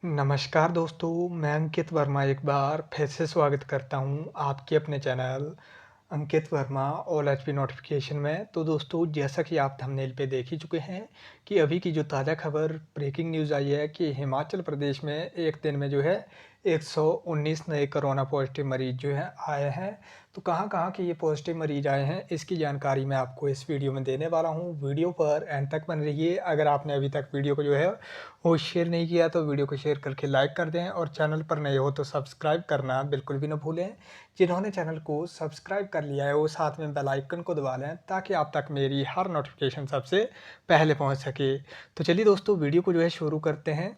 नमस्कार दोस्तों, मैं अंकित वर्मा एक बार फिर से स्वागत करता हूँ आपके अपने चैनल अंकित वर्मा ऑल एचपी नोटिफिकेशन में। तो दोस्तों, जैसा कि आप थंबनेल पे देख ही चुके हैं कि अभी की जो ताज़ा खबर ब्रेकिंग न्यूज़ आई है कि हिमाचल प्रदेश में एक दिन में जो है 119 नए कोरोना पॉजिटिव मरीज जो हैं आए हैं। तो कहाँ-कहाँ के ये पॉजिटिव मरीज आए हैं, इसकी जानकारी मैं आपको इस वीडियो में देने वाला हूँ। वीडियो पर एंड तक बने रहिए। अगर आपने अभी तक वीडियो को जो है वो शेयर नहीं किया तो वीडियो को शेयर करके लाइक कर दें और चैनल पर नए हो तो सब्सक्राइब करना बिल्कुल भी ना भूलें। जिन्होंने चैनल को सब्सक्राइब कर लिया है वो साथ में बेल आइकन को दबा लें ताकि आप तक मेरी हर नोटिफिकेशन सबसे पहले पहुंच सके। तो चलिए दोस्तों, वीडियो को जो है शुरू करते हैं।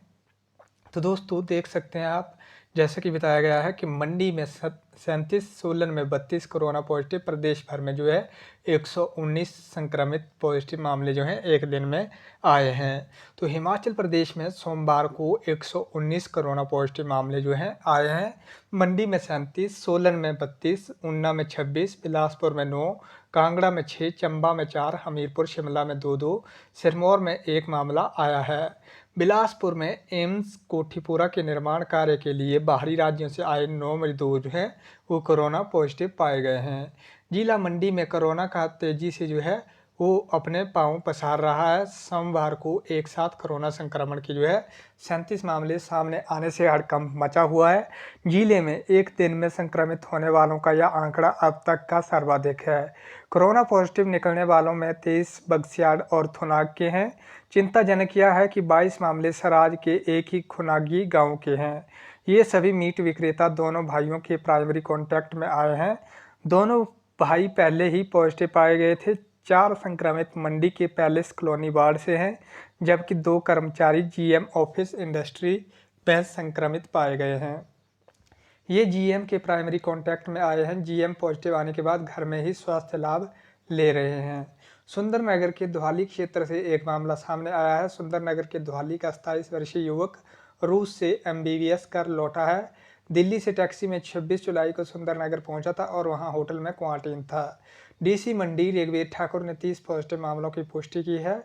तो दोस्तों, देख सकते हैं आप, जैसे कि बताया गया है कि मंडी में 37, सोलन में 32 कोरोना पॉजिटिव, प्रदेश भर में जो है 119 संक्रमित पॉजिटिव मामले जो हैं एक दिन में आए हैं। तो हिमाचल प्रदेश में सोमवार को 119 कोरोना पॉजिटिव मामले जो हैं आए हैं। मंडी में 37, सोलन में 32, ऊना में 26, बिलासपुर में 9, कांगड़ा में 6, चंबा में 4, हमीरपुर शिमला में 2-2, सिरमौर में 1 मामला आया है। बिलासपुर में एम्स कोठीपुरा के निर्माण कार्य के लिए बाहरी राज्यों से आए 9 मजदूर जो हैं वो कोरोना पॉजिटिव पाए गए हैं। जिला मंडी में कोरोना का तेजी से जो है वो अपने पांव पसार रहा है। सोमवार को एक साथ कोरोना संक्रमण के जो है 37 मामले सामने आने से हड़कंप मचा हुआ है। जिले में एक दिन में संक्रमित होने वालों का यह आंकड़ा अब तक का सर्वाधिक है। कोरोना पॉजिटिव निकलने वालों में 23 बगस्याड़ और थुनाग के हैं। चिंताजनक यह है कि 22 मामले सराज के एक ही खुनागी गांव के हैं। ये सभी मीट विक्रेता दोनों भाइयों के प्राइमरी कांटेक्ट में आए हैं। दोनों भाई पहले ही पॉजिटिव पाए गए थे। 4 संक्रमित मंडी के पैलेस कॉलोनी वार्ड से हैं, जबकि 2 कर्मचारी जीएम ऑफिस इंडस्ट्री में संक्रमित पाए गए हैं। ये जीएम के प्राइमरी कांटेक्ट में आए हैं। जीएम पॉजिटिव आने के बाद घर में ही स्वास्थ्य लाभ ले रहे हैं। सुंदरनगर के धुआली क्षेत्र से एक मामला सामने आया है। सुंदरनगर के धुआली का 27 वर्षीय युवक रूस से एमबीबीएस कर लौटा है। दिल्ली से टैक्सी में 26 जुलाई को सुंदरनगर पहुंचा था और वहां होटल में क्वारंटीन था। डीसी मंडी ऋग्वेद ठाकुर ने 30 पॉजिटिव मामलों की पुष्टि की है।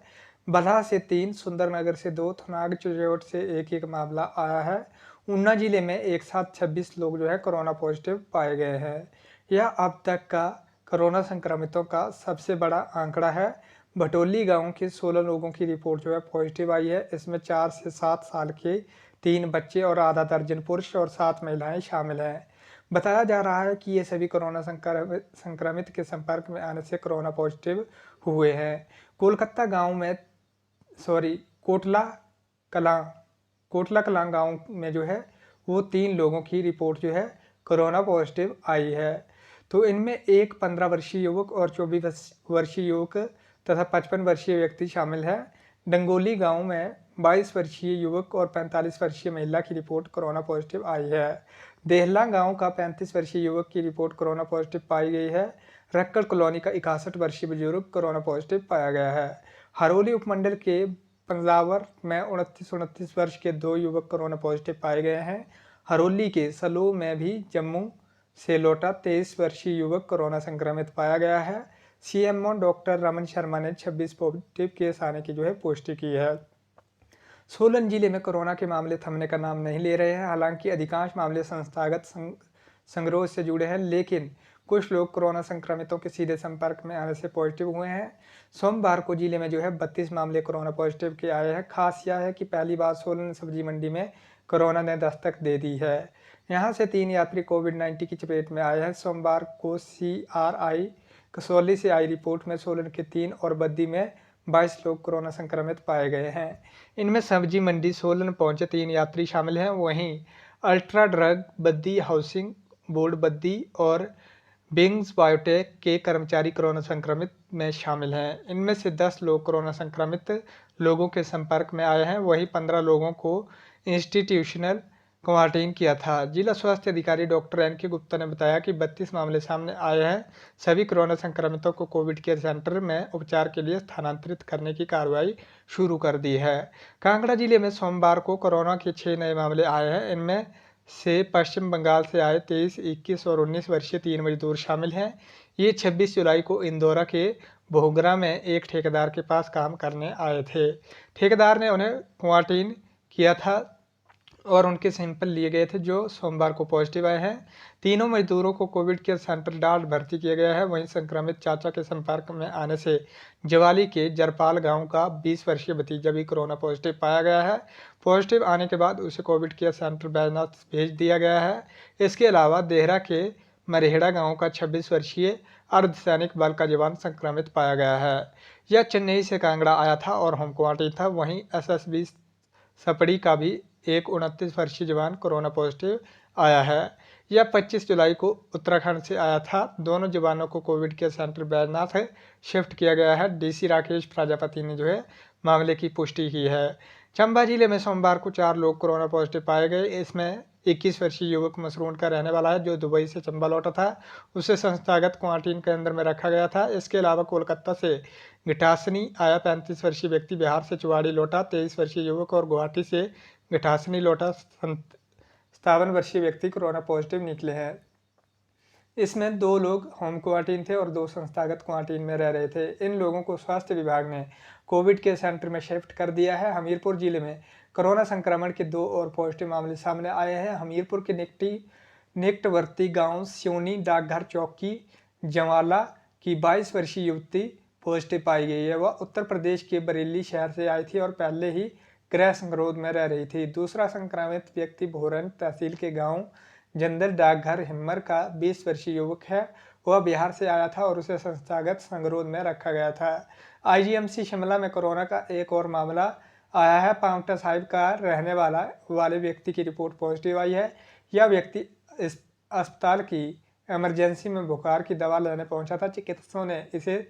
बल्हा से 3, सुंदरनगर से 2, थुनाग चिड़ियोट से एक मामला आया है। ऊना जिले में एक साथ 26 लोग जो है कोरोना पॉजिटिव पाए गए हैं। यह अब तक का कोरोना संक्रमितों का सबसे बड़ा आंकड़ा है। भटोली गांव के 16 लोगों की रिपोर्ट जो है पॉजिटिव आई है। इसमें 4 से 7 साल के 3 बच्चे और आधा दर्जन पुरुष और 7 महिलाएं शामिल हैं। बताया जा रहा है कि ये सभी कोरोना संक्रमित के संपर्क में आने से कोरोना पॉजिटिव हुए हैं। कोलकाता गांव में सॉरी कोटला कलां कोटला कलां गांव में जो है वो 3 लोगों की रिपोर्ट जो है कोरोना पॉजिटिव आई है। तो इनमें एक 15 वर्षीय युवक और 24 वर्षीय युवक तथा 55 वर्षीय व्यक्ति शामिल है। डंगोली गांव में 22 वर्षीय युवक और 45 वर्षीय महिला की रिपोर्ट कोरोना पॉजिटिव आई है। देहला गांव का 35 वर्षीय युवक की रिपोर्ट कोरोना पॉजिटिव पाई गई है। रक्कड़ कॉलोनी का 61 वर्षीय बुजुर्ग कोरोना पॉजिटिव पाया गया है। हरोली उपमंडल के पंजावर में 29 वर्ष के 2 युवक कोरोना पॉजिटिव पाए गए हैं। हरोली के सलो में भी जम्मू से लौटा 23 वर्षीय युवक कोरोना संक्रमित पाया गया है। सीएमओ डॉक्टर रमन शर्मा ने 26 पॉजिटिव केस आने की जो है पुष्टि की है। सोलन जिले में कोरोना के मामले थमने का नाम नहीं ले रहे हैं। हालांकि अधिकांश मामले संस्थागत संगरोध से जुड़े हैं, लेकिन कुछ लोग कोरोना संक्रमितों के सीधे संपर्क में आने से पॉजिटिव हुए हैं। सोमवार को जिले में जो है 32 मामले कोरोना पॉजिटिव के आए हैं। खास यह है कि पहली बार सोलन सब्जी मंडी में कोरोना ने दस्तक दे दी है। यहां से 3 यात्री कोविड-19 की चपेट में आए हैं। सोमवार को CRI कसौली से आई रिपोर्ट में सोलन के 3 और बद्दी में 22 लोग कोरोना संक्रमित पाए गए हैं। इनमें सब्जी मंडी सोलन पहुंचे 3 यात्री शामिल हैं। वहीं ultra drug Baddi, housing board Baddi और बिंग्स बायोटेक के कर्मचारी कोरोना संक्रमित में शामिल हैं। इनमें से 10 लोग कोरोना संक्रमित लोगों के संपर्क में आए हैं। वहीं 15 लोगों को इंस्टीट्यूशनल क्वारंटीन किया था। जिला स्वास्थ्य अधिकारी डॉक्टर NK गुप्ता ने बताया कि 32 मामले सामने आए हैं। सभी कोरोना संक्रमितों को कोविड केयर सेंटर में उपचार के लिए स्थानांतरित करने की कार्रवाई शुरू कर दी है। कांगड़ा जिले में सोमवार को कोरोना के 6 नए मामले आए हैं। इनमें से पश्चिम बंगाल से आए 23, 21 और 19 वर्षीय 3 मजदूर शामिल हैं। ये 26 जुलाई को इंदौरा के भोगरा में एक ठेकेदार के पास काम करने आए थे। ठेकेदार ने उन्हें क्वारंटीन किया था और उनके सैंपल लिए गए थे जो सोमवार को पॉजिटिव आए हैं। तीनों मजदूरों को कोविड केयर सेंटर डाल भर्ती किया गया है। वहीं संक्रमित चाचा के संपर्क में आने से जवाली के जरपाल गांव का 20 वर्षीय भतीजा भी कोरोना पॉजिटिव पाया गया है। पॉजिटिव आने के बाद उसे कोविड केयर सेंटर बैजनाथ भेज दिया गया है। इसके अलावा देहरा के मरेहड़ा गांव का 26 वर्षीय अर्धसैनिक बल का जवान संक्रमित पाया गया है। यह चेन्नई से कांगड़ा आया था और होम क्वारंटीन था। वहीं एसएसबी सपड़ी का भी एक 29 वर्षीय जवान कोरोना पॉजिटिव आया है। यह 25 जुलाई को उत्तराखंड से आया था। दोनों जवानों को Covid care centre Baijnath shift किया गया है। डीसी राकेश प्रजापति ने मामले की पुष्टि की है। चंबा जिले में सोमवार को 4 लोग कोरोना पॉजिटिव पाए गए। इसमें 21 वर्षीय युवक मसरूंड का रहने वाला है जो दुबई से चंबा लौटा था। उसे संस्थागत क्वारंटीन केंद्र में रखा गया था। इसके अलावा कोलकाता से गिठासनी आया 35 वर्षीय व्यक्ति बिहार से चुवाड़ी लौटा 23 वर्षीय युवक और गुवाहाटी से गिठासनी लौटा 57 वर्षीय व्यक्ति कोरोना पॉजिटिव निकले हैं। इसमें 2 लोग होम क्वारंटीन थे और 2 संस्थागत क्वारंटीन में रह रहे थे। इन लोगों को स्वास्थ्य विभाग ने कोविड के सेंटर में शिफ्ट कर दिया है। हमीरपुर जिले में कोरोना संक्रमण के 2 और पॉजिटिव मामले सामने आए हैं। हमीरपुर के निकटवर्ती गांव स्योनी डाकघर चौक की जवाला की 22 वर्षीय युवती पॉजिटिव पाई गई है। वह उत्तर प्रदेश के बरेली शहर से आई थी और पहले ही गृह संगरोध में रह रही थी। दूसरा संक्रमित व्यक्ति भोरन तहसील के गांव जंदर डाकघर हिम्मर का 20 वर्षीय युवक है। वह बिहार से आया था और उसे संस्थागत संगरोध में रखा गया था। आईजीएमसी शिमला में कोरोना का एक और मामला आया है। पांवटा साहिब का रहने वाले व्यक्ति की रिपोर्ट पॉजिटिव आई है। यह व्यक्ति इस अस्पताल की इमरजेंसी में बुखार की दवा लेने पहुंचा था। चिकित्सकों ने इसे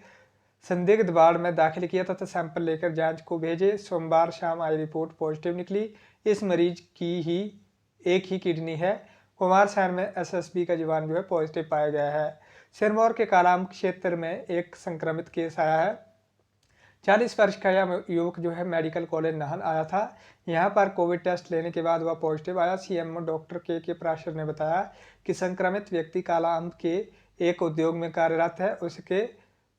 संदिग्ध वार्ड में दाखिल किया तथा सैंपल लेकर जांच को भेजे। सोमवार शाम आई रिपोर्ट पॉजिटिव निकली। इस मरीज की एक ही किडनी है। कुमार शहर में एसएसबी का जवान पॉजिटिव पाया गया है। सिरमौर के कालाम क्षेत्र में एक संक्रमित केस आया है। 40 वर्ष का यह युवक मेडिकल कॉलेज नाहन आया था। यहां पर कोविड टेस्ट लेने के बाद वह पॉजिटिव आया। सीएमओ डॉक्टर के पराशर ने बताया कि संक्रमित व्यक्ति कालाअंब के एक उद्योग में कार्यरत है। उसके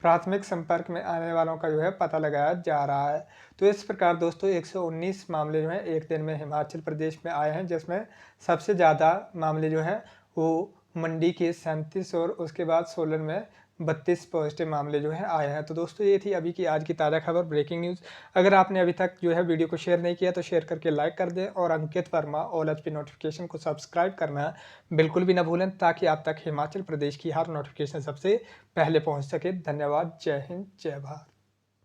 प्राथमिक संपर्क में आने वालों का पता लगाया जा रहा है। तो इस प्रकार दोस्तों 119 मामले एक दिन में हिमाचल प्रदेश में आए हैं, जिसमें सबसे ज़्यादा मामले वो मंडी के 37 और उसके बाद सोलन में 32 पॉजिटिव मामले आए हैं। तो दोस्तों ये थी अभी की आज की ताज़ा खबर, ब्रेकिंग न्यूज़। अगर आपने अभी तक वीडियो को शेयर नहीं किया तो शेयर करके लाइक कर दें और अंकित वर्मा ऑल एचपी नोटिफिकेशन को सब्सक्राइब करना बिल्कुल भी ना भूलें, ताकि आप तक हिमाचल प्रदेश की हर नोटिफिकेशन सबसे पहले पहुंच सके। धन्यवाद। जय हिंद, जय भारत।